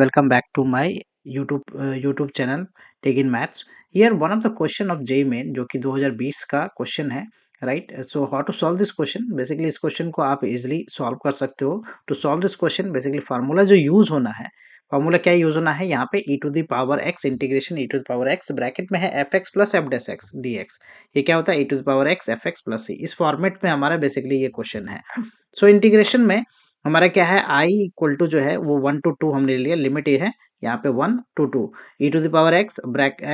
welcome back to my YouTube channel Take in Maths. Here one of the question of JEE Main जो कि 2020 का question है, right. So how to solve this question. Basically इस question को आप easily solve कर सकते हो. To solve this question basically formula जो यूज होना है, फार्मूला क्या यूज होना है यहाँ पे, e to the power x integration e to the power x bracket में है fx plus f dash x dx. ये क्या होता है, e to the power x fx plus c. इस फॉर्मेट में हमारा बेसिकली ये क्वेश्चन है. सो इंटीग्रेशन में हमारा क्या है, i इक्वल टू जो है वो 1 to 2 हमने लिया, लिमिट ये है यहाँ पे 1 to 2 e to the power x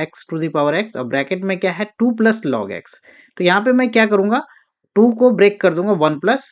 x to the power x और ब्रैकेट में क्या है 2 प्लस लॉग x. तो यहाँ पे मैं क्या करूंगा, 2 को ब्रेक कर दूंगा 1 प्लस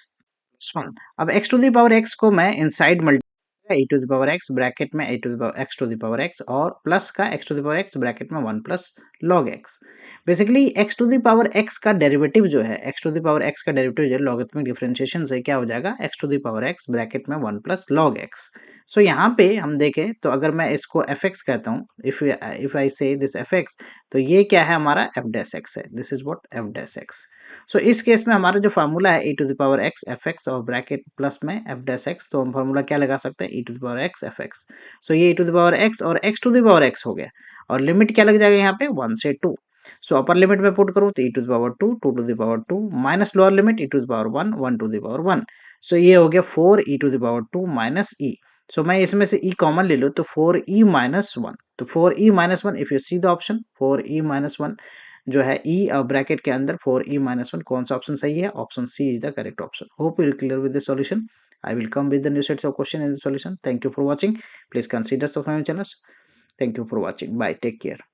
1. अब x to the power x को मैं inside multi e to the power x bracket में e to the power x to the power x और प्लस का x to the power x bracket में 1 plus log x. Basically x to the power x का derivative जो है, x to the power x का derivative जो है logarithmic differentiation से क्या हो जाएगा, x to the power x bracket में 1 प्लस लॉग x. सो यहाँ पे हम देखें तो अगर मैं इसको fx कहता हूँ, इफ आई से दिस fx, तो ये क्या है हमारा f डैश x है. This is what f dash x. So इस केस में हमारा जो फार्मूला है e to the power x fx और ब्रैकेट प्लस में f डैश x, तो हम फार्मूला क्या लगा सकते हैं, e to the power x fx. So ये e to the power x और x to the power x हो गया और लिमिट क्या लग जाएगा यहाँ पे 1 से 2. सो अपर लिमिट में पुट करूँ तो e to the power 2 2 to the power 2 minus lower limit e to the power 1 1 to the power 1. So ये हो गया 4 e to the power 2 minus e. So मैं इसमें से e कॉमन ले लूँ तो 4e माइनस 1. तो 4e minus 1, if you see the option 4e minus 1 जो है e ब्रैकेट के अंदर 4e माइनस 1, कौन सा ऑप्शन सही है, option C is the correct option. Hope you clear with the solution. I will come with the new sets of question and the solution. Thank you for watching. Please consider subscribing channels. Thank you for watching. Bye. Take care.